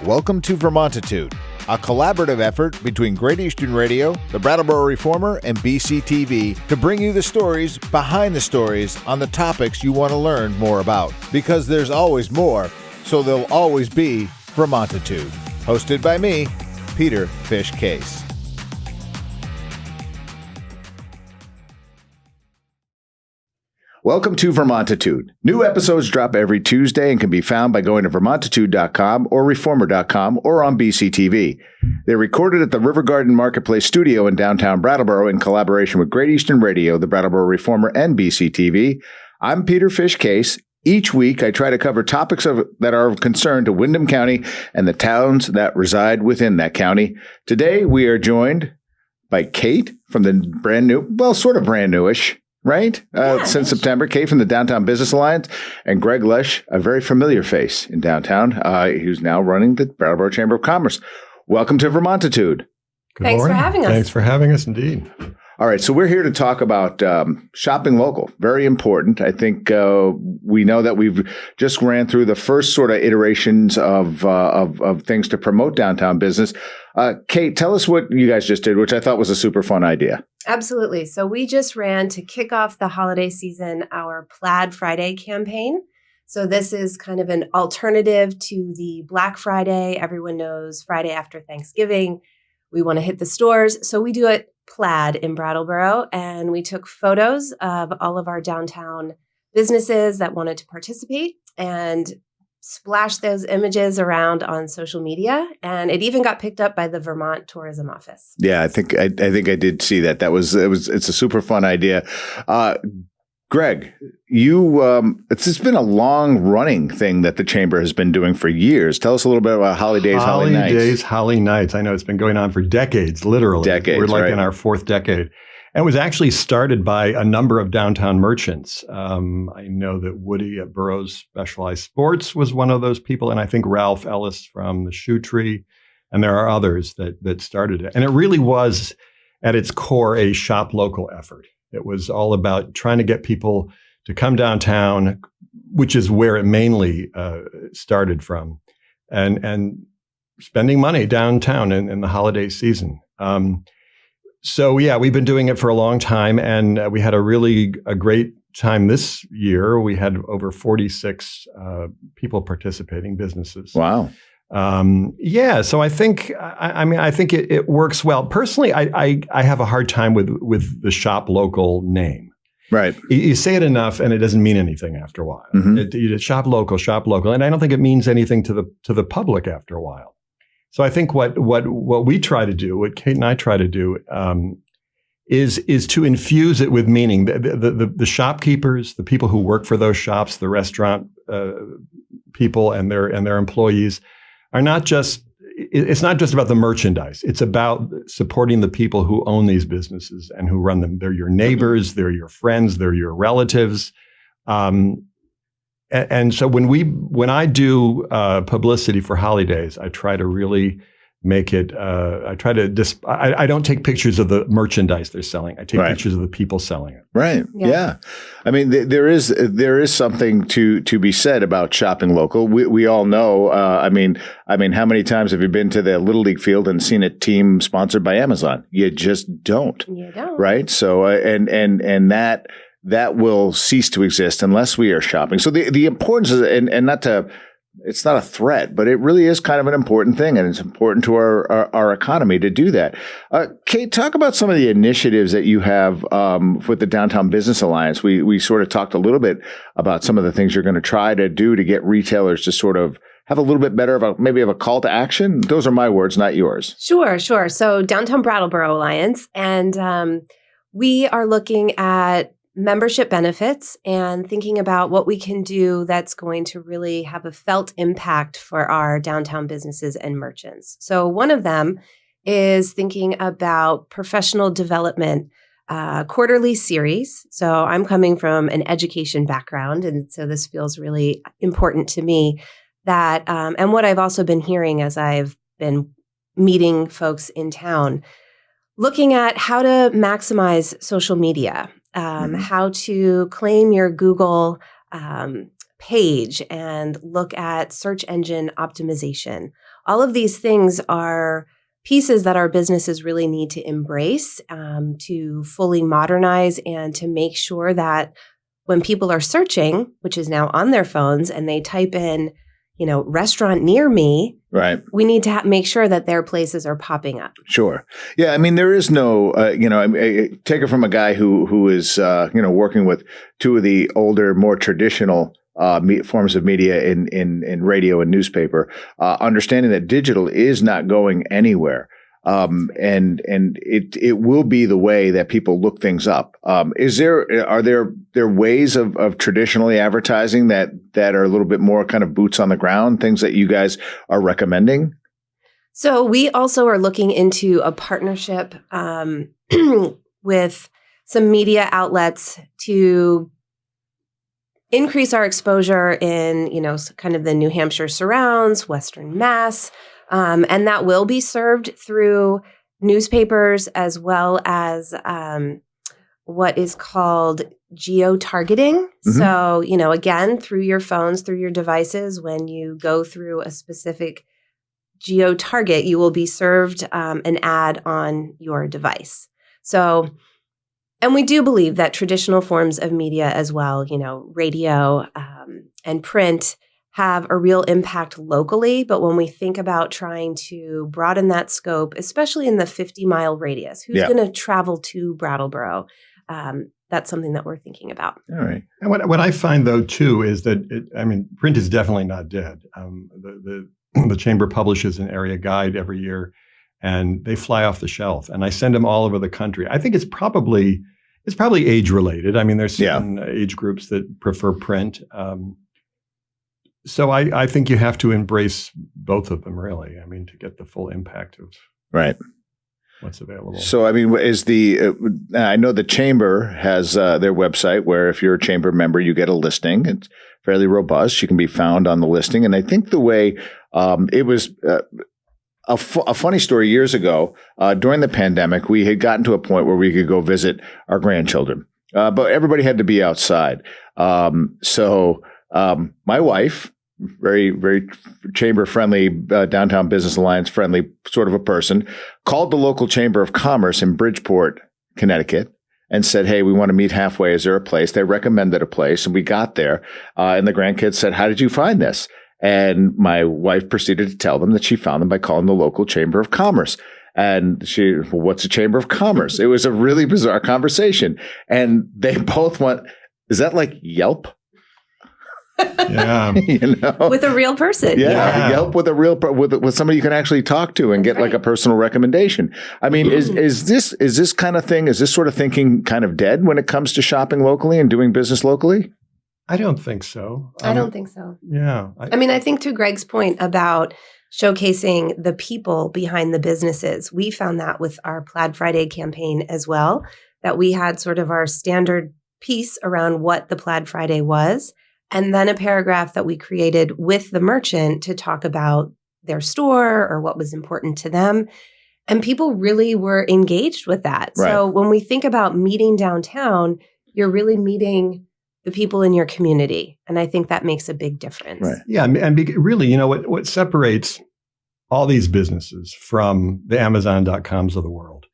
Welcome to Vermontitude, a collaborative effort between Great Eastern Radio, the Brattleboro Reformer, and BCTV to bring you the stories behind the stories on the topics you want to learn more about. Because there's always more, so there'll always be Vermontitude. Hosted by me, Peter Fish Case. Welcome to Vermontitude. New episodes drop every Tuesday and can be found by going to vermontitude.com or reformer.com or on BCTV. They're recorded at the River Garden Marketplace Studio in downtown Brattleboro in collaboration with Great Eastern Radio, the Brattleboro Reformer, and BCTV. I'm Peter Fish Case. Each week, I try to cover topics that are of concern to Windham County and the towns that reside within that county. Today, we are joined by Kate from the brand newish, right? Since September, Kate from the Downtown Business Alliance, and Greg Lesch, a very familiar face in downtown, who's now running the Brattleboro Chamber of Commerce. Welcome to Vermontitude. Thanks for having us. Thanks for having us, indeed. All right, so we're here to talk about shopping local. Very important. I think we know that we've just ran through the first sort of iterations of things to promote downtown business. Kate, tell us what you guys just did, which I thought was a super fun idea. Absolutely. So we just ran to kick off the holiday season our Plaid Friday campaign. So this is kind of an alternative to the Black Friday. Everyone knows Friday after Thanksgiving, we want to hit the stores. So we do it Plaid in Brattleboro, and we took photos of all of our downtown businesses that wanted to participate and splashed those images around on social media, and it even got picked up by the Vermont Tourism Office. Yeah, I think I did see that. It's a super fun idea. Greg, it's been a long running thing that the Chamber has been doing for years. Tell us a little bit about Holly Days, Holly Nights. Holly Nights. I know it's been going on for decades, literally. We're like in our fourth decade. And it was actually started by a number of downtown merchants. I know that Woody at Burroughs Specialized Sports was one of those people, and I think Ralph Ellis from the Shoe Tree, and there are others that started it. And it really was, at its core, a shop local effort. It was all about trying to get people to come downtown, which is where it mainly started from, and spending money downtown in the holiday season. So yeah, we've been doing it for a long time, and we had a great time this year. We had over 46 people participating, businesses. Wow. So I think, I think it works well. Personally, I have a hard time with the shop local name. Right. You say it enough and it doesn't mean anything after a while. Mm-hmm. You shop local. And I don't think it means anything to the public after a while. So I think what we try to do, what Kate and I try to do, is to infuse it with meaning. The shopkeepers, the people who work for those shops, the restaurant people and their employees are not just. It's not just about the merchandise. It's about supporting the people who own these businesses and who run them. They're your neighbors, they're your friends, they're your relatives. And so when I do publicity for holidays, I try to really make it. I don't take pictures of the merchandise they're selling. I take pictures of the people selling it. Right. Yeah. I mean, there is something to be said about shopping local. We all know. I mean, how many times have you been to the Little League field and seen a team sponsored by Amazon? You just don't. You don't. Right. So and that will cease to exist unless we are shopping. So the importance is, and not to. It's not a threat, but it really is kind of an important thing, and it's important to our economy to do that. Kate, talk about some of the initiatives that you have with the Downtown Business Alliance. We sort of talked a little bit about some of the things you're going to try to do to get retailers to sort of have a little bit better of a call to action. Those are my words, not yours. Sure. So Downtown Brattleboro Alliance, and we are looking at membership benefits and thinking about what we can do that's going to really have a felt impact for our downtown businesses and merchants. So one of them is thinking about professional development quarterly series. So I'm coming from an education background, and so this feels really important to me that, and what I've also been hearing as I've been meeting folks in town, looking at how to maximize social media. How to claim your Google page and look at search engine optimization. all of these things are pieces that our businesses really need to embrace to fully modernize and to make sure that when people are searching, which is now on their phones, and they type in, restaurant near me, right, we need to make sure that their places are popping up. Sure. Yeah. I mean, there is no, take it from a guy who is, working with two of the older, more traditional forms of media in radio and newspaper, understanding that digital is not going anywhere. And it will be the way that people look things up. Are there ways of traditionally advertising that are a little bit more kind of boots on the ground, things that you guys are recommending? So we also are looking into a partnership with some media outlets to increase our exposure in, kind of the New Hampshire surrounds, Western Mass. And that will be served through newspapers as well as what is called geo-targeting. Mm-hmm. So, again, through your phones, through your devices, when you go through a specific geo-target, you will be served an ad on your device. So, and we do believe that traditional forms of media as well, radio and print, have a real impact locally. But when we think about trying to broaden that scope, especially in the 50-mile radius, who's going to travel to Brattleboro? That's something that we're thinking about. All right. And what I find, though, too, is that, print is definitely not dead. The Chamber publishes an area guide every year, and they fly off the shelf. And I send them all over the country. I think it's probably age-related. I mean, there's certain age groups that prefer print. So I think you have to embrace both of them, really. I mean, to get the full impact of what's available. So, I mean, I know the Chamber has their website where if you're a Chamber member, you get a listing. It's fairly robust. You can be found on the listing. And I think the way it was a funny story years ago, during the pandemic, we had gotten to a point where we could go visit our grandchildren, but everybody had to be outside. So my wife, very, very Chamber friendly, Downtown Business Alliance friendly sort of a person, called the local Chamber of Commerce in Bridgeport, Connecticut, and said, "Hey, we want to meet halfway. Is there a place?" They recommended a place, and we got there. And the grandkids said, "How did you find this?" And my wife proceeded to tell them that she found them by calling the local Chamber of Commerce. And well, what's a Chamber of Commerce? It was a really bizarre conversation. And they both went, "Is that like Yelp?" Yeah, with a real person. Yeah. Yelp with a real with somebody you can actually talk to and get like a personal recommendation. I mean, is this kind of thing? Is this sort of thinking kind of dead when it comes to shopping locally and doing business locally? I don't think so. I don't think so. Yeah. I think to Greg's point about showcasing the people behind the businesses, we found that with our Plaid Friday campaign as well, that we had sort of our standard piece around what the Plaid Friday was, and then a paragraph that we created with the merchant to talk about their store or what was important to them. And people really were engaged with that. Right. So when we think about meeting downtown, you're really meeting the people in your community. And I think that makes a big difference. Right. Yeah. And really, what separates all these businesses from the Amazon.coms of the world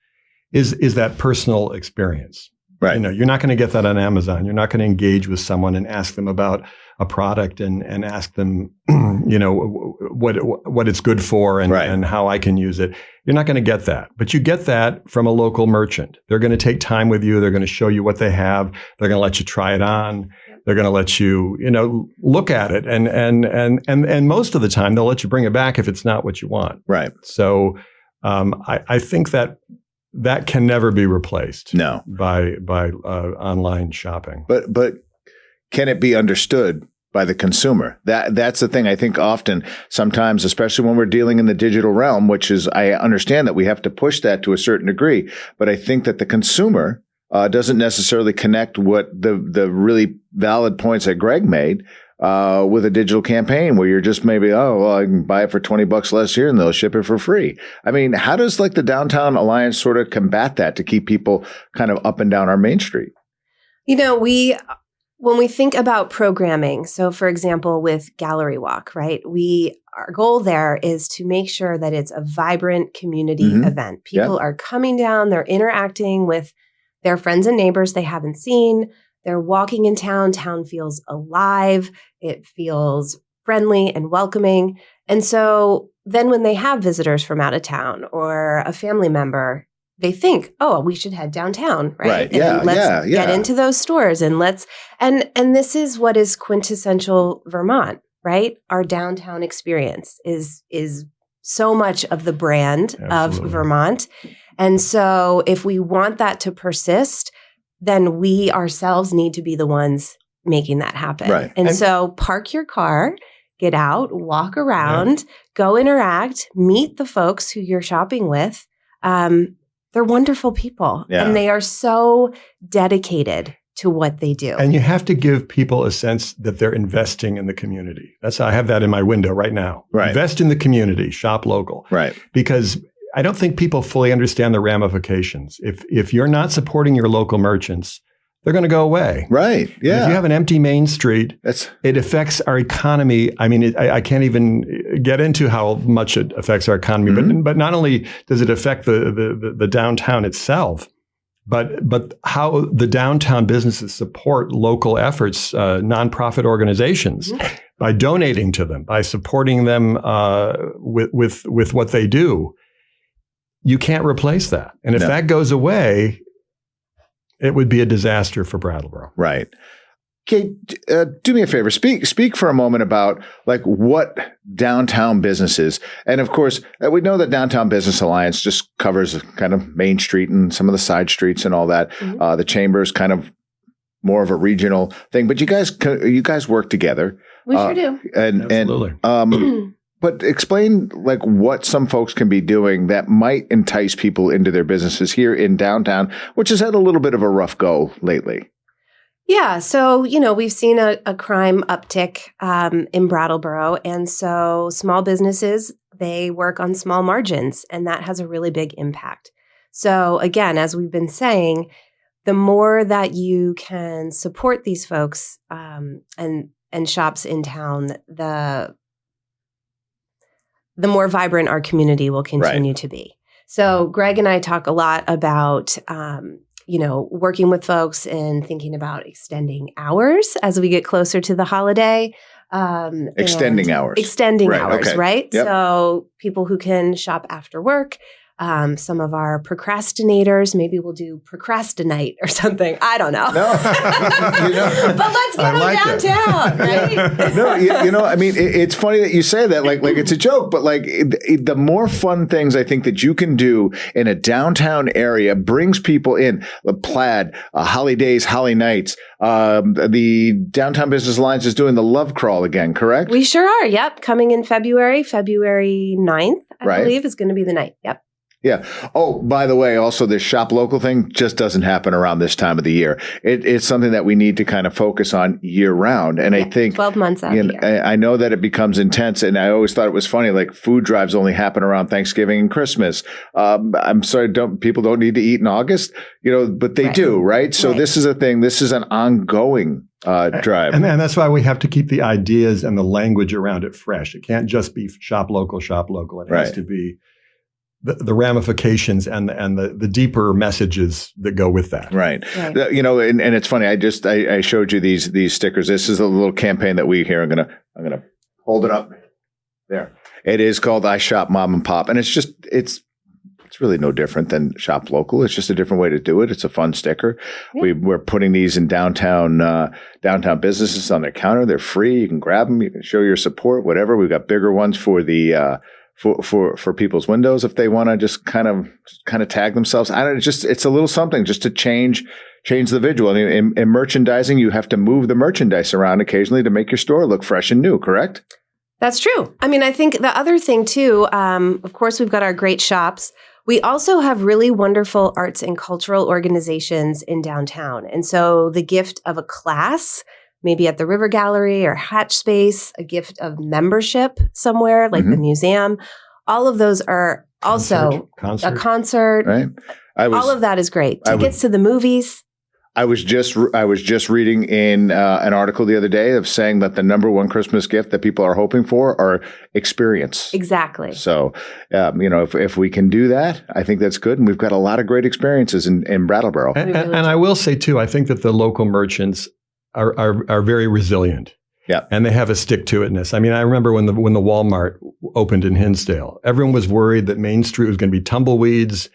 is that personal experience. Right. You're not going to get that on Amazon. You're not going to engage with someone and ask them about a product and ask them, what it's good for and how I can use it. You're not going to get that. But you get that from a local merchant. They're going to take time with you. They're going to show you what they have. They're going to let you try it on. They're going to let you, look at it. And most of the time, they'll let you bring it back if it's not what you want. Right. So I think that can never be replaced. No. by online shopping. But can it be understood by the consumer? That's the thing. I think often, sometimes, especially when we're dealing in the digital realm, which is, I understand that we have to push that to a certain degree, but I think that the consumer doesn't necessarily connect what the really valid points that Greg made with a digital campaign where you're just maybe, I can buy it for $20 less here and they'll ship it for free. I mean, how does like the Downtown Alliance sort of combat that to keep people kind of up and down our main street? When we think about programming, so for example, with Gallery Walk, right? Our goal there is to make sure that it's a vibrant community event. People are coming down, they're interacting with their friends and neighbors they haven't seen. They're walking in town. Town feels alive. It feels friendly and welcoming. And so then when they have visitors from out of town or a family member, they think, oh, we should head downtown, right? And let's get into those stores and and this is what is quintessential Vermont, right? Our downtown experience is so much of the brand of Vermont. And so if we want that to persist, then we ourselves need to be the ones making that happen. Right. And so park your car, get out, walk around, go interact, meet the folks who you're shopping with. They're wonderful people, and they are so dedicated to what they do. And you have to give people a sense that they're investing in the community. I have that in my window right now. Right. Invest in the community, shop local. Right. Because I don't think people fully understand the ramifications. If you're not supporting your local merchants, they're going to go away. Right. Yeah. And if you have an empty Main Street, it affects our economy. I mean, I can't even get into how much it affects our economy. But not only does it affect the downtown itself, but how the downtown businesses support local efforts, nonprofit organizations, by donating to them, by supporting them with what they do. You can't replace that. And if that goes away, it would be a disaster for Brattleboro. Right. Kate, do me a favor. Speak for a moment about like what downtown businesses, and of course, we know that Downtown Business Alliance just covers kind of Main Street and some of the side streets and all that. The chamber is kind of more of a regional thing, but you guys work together. We sure do. Absolutely. But explain like what some folks can be doing that might entice people into their businesses here in downtown, which has had a little bit of a rough go lately. Yeah. So, we've seen a crime uptick in Brattleboro. And so small businesses, they work on small margins, and that has a really big impact. So again, as we've been saying, the more that you can support these folks and shops in town, the more vibrant our community will continue to be. So Greg and I talk a lot about, working with folks and thinking about extending hours as we get closer to the holiday. Extending hours, okay. Right? Yep. So people who can shop after work. Some of our procrastinators, maybe we'll do procrastinate or something. I don't know. No. But let's get them downtown, right? No, I mean, it's funny that you say that, like it's a joke, but like the more fun things I think that you can do in a downtown area brings people in. The Plaid, Holly Days, Holly Nights. The Downtown Business Alliance is doing the Love Crawl again, correct? We sure are. Yep. Coming in February 9th, I believe is going to be the night. Yep. Yeah. Oh, by the way, also this shop local thing just doesn't happen around this time of the year. It's something that we need to kind of focus on year round. And I think 12 months out of the year. I know that it becomes intense, and I always thought it was funny. Like food drives only happen around Thanksgiving and Christmas. I'm sorry, people don't need to eat in August, but they do, right? So this is a thing. This is an ongoing drive. And that's why we have to keep the ideas and the language around it fresh. It can't just be shop local. It has to be the ramifications and the deeper messages that go with that. Right. And it's funny. I showed you these stickers. This is a little campaign that we here. I'm gonna hold it up there. It is called I Shop Mom and Pop, and it's really no different than shop local. It's just a different way to do it. It's a fun sticker. Yeah. We're putting these in downtown businesses on their counter. They're free. You can grab them. You can show your support. Whatever. We've got bigger ones for the. For people's windows if they want to just kind of tag themselves. It's a little something just to change the visual. I mean, in merchandising, you have to move the merchandise around occasionally to make your store look fresh and new, correct? That's true. I mean, I think the other thing too, of course, we've got our great shops. We also have really wonderful arts and cultural organizations in downtown. And so the gift of a class, maybe at the River Gallery or Hatch Space, a gift of membership somewhere like the museum. All of those are also a concert. Right. All of that is great. Tickets to the movies. I was just reading in an article the other day of saying that the number one Christmas gift that people are hoping for are experience. Exactly. So, if we can do that, I think that's good. And we've got a lot of great experiences in Brattleboro. And I will say, too, I think that the local merchants are very resilient. Yeah. And they have a stick-to-itness. I mean, I remember when the Walmart opened in Hinsdale, everyone was worried that Main Street was going to be tumbleweeds.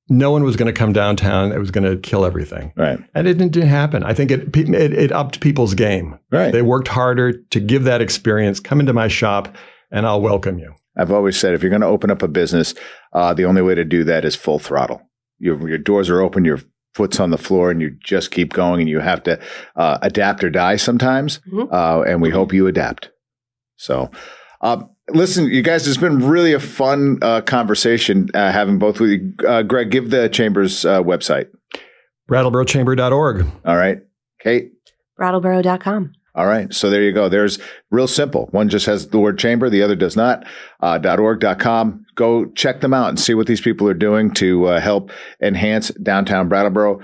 No one was going to come downtown. It was going to kill everything. Right. And it didn't happen. I think it upped people's game. Right. They worked harder to give that experience. Come into my shop and I'll welcome you. I've always said, if you're going to open up a business, the only way to do that is full throttle. Your doors are open, your foot's on the floor, and you just keep going, and you have to adapt or die sometimes. Mm-hmm. And we hope you adapt. So, listen, you guys, it's been really a fun conversation having both with you. Greg, give the Chamber's website. BrattleboroChamber.org. All right. Kate? Brattleboro.com. All right. So there you go. There's real simple. One just has the word chamber. The other does not. .org.com. Go check them out and see what these people are doing to help enhance downtown Brattleboro.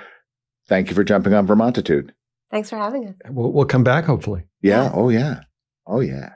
Thank you for jumping on Vermontitude. Thanks for having us. We'll come back, hopefully. Yeah. Oh, yeah. Oh, yeah.